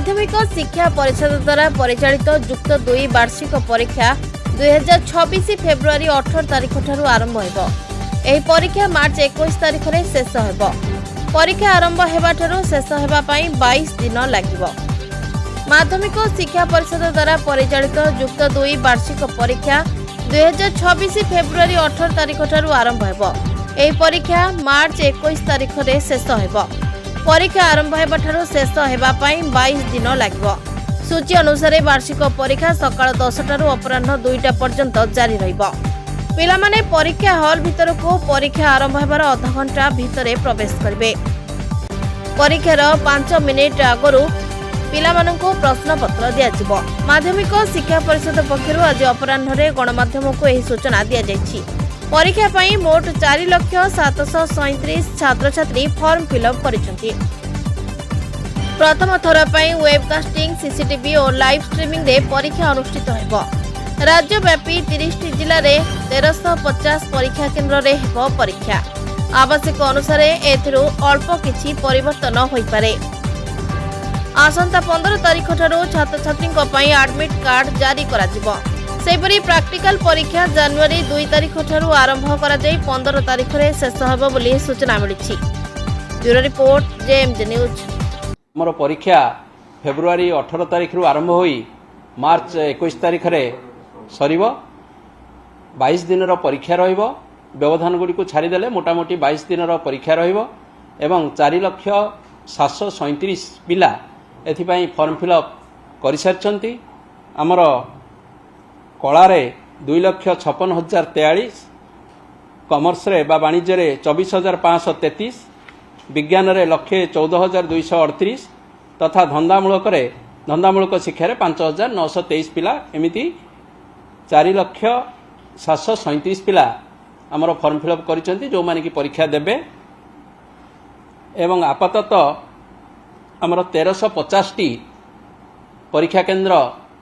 माध्यमिक शिक्षा परिषद द्वारा परिचालित युक्त 2 वार्षिक परीक्षा 2026 फेब्रुआरी 18 तारिख ठारू आरंभ होइबो। एही परीक्षा मार्च 21 तारिख रे शेष होइबो। परीक्षा आरंभ हेबा ठारू शेष हेबा पई 22 दिन लागिबो। माध्यमिक शिक्षा परिषद द्वारा परिचालित युक्त 2 वार्षिक परीक्षा 2026 फेब्रुआरी 18 तारिख ठारू आरंभ हेबो। एही परीक्षा मार्च 21 तारिख रे शेष हेबो। परीक्षा आरंभ हेबा ठारू शेष हेबा पई 22 दिन लागिबो। सूची अनुसार वार्षिक परीक्षा सकाळ 10 टारू अपराह्न 2टा पर्यंत जारी रहिबो। पिलामाने परीक्षा हॉल भितर को परीक्षा आरंभ हेबार आधा घंटा भितरे प्रवेश करिवे। परीक्षार 5 मिनिट आगरु पिलामानंको प्रश्न पत्र दियाजिबो। माध्यमिक शिक्षा परिषद पक्षरु आज अपराह्न रे गणमाध्यम को एही सूचना दिया जायछि। परीक्षा पई मोट 4,737 छात्र छात्री फॉर्म फिलअप करिसेंति। प्रथम थर पई वेबकास्टिंग सीसीटीवी और लाइव स्ट्रीमिंग रे परीक्षा अनुष्ठित हेबो। राज्यव्यापी 30 जिल्ला रे 1350 परीक्षा केन्द्र रे हेबो परीक्षा। आवश्यक अनुसार एथिरु अल्प किछि परिवर्तन होई पारे। आसंता 15 तारिख ठारू छात्र छात्री पई एडमिट कार्ड जारी करा जिवो। सेपरी प्रैक्टिकल परीक्षा जनवरी 2 तारिख ठारू आरंभ करा जाई 15 तारिख रे शेष हेबो बोली सूचना मिलिछि। Bureau report JMJ news. हमर परीक्षा फेब्रुआरी 18 तारिख रु आरंभ होई मार्च 21 तारिख रे सरीबो। 22 दिन रो परीक्षा रहिबो। व्यवधान गुडी को छाड़ी देले मोटामोटी 22 दिन रो परीक्षा रहिबो एवं 4,737 पिला एथि पई फॉर्म फिलअप करि सारचंती। हमर कला रे 2,56,043, कॉमर्स रे बा वाणिज्य रे 24,533, विज्ञान रे 1,14,238 तथा धंदामूलक शिक्षा रे 5,923 पिला एमिति 4,737 पिला आमर फॉर्म फिलअप करिसेंती जो माने की परीक्षा देबे। एवं आपाततः आमर 1350 टी परीक्षा केन्द्र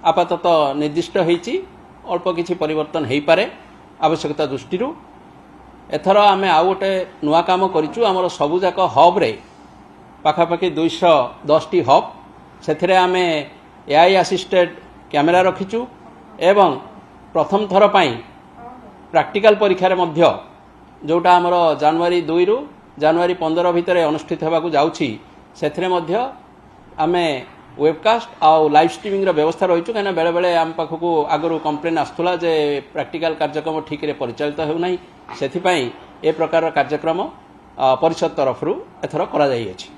आपाततः निर्दिष्ट होईची। अल्प किछि परिवर्तन हेई पारे आवश्यकता दृष्टि। एथर आमे आउ गोटे नुआ काम करिचु। आमर सबुजाक हब रे पाखापाखि 210 टी हब सेथिरे आमे एआई असिस्टेड कैमेरा रखिचु एवं प्रथम थर पई प्रैक्टिकल परीक्षा रे मध्य जोटा आमर जनवरी 2 रु जनवरी 15 भितर अनुष्ठित हेबाकू जाउछि सेथिरे मध्य आमे वेबकास्ट आउ लाइव स्ट्रीमिंग व्यवस्था रही कहीं बेले बेले आम पाखक आगु कंप्लेन आसूला जे प्रैक्टिकल कार्यक्रम ठीक रे परिचालित होउनाही। सेथिपई ए प्रकार कार्यक्रम परिषद तरफ एथर करा जाई अछि।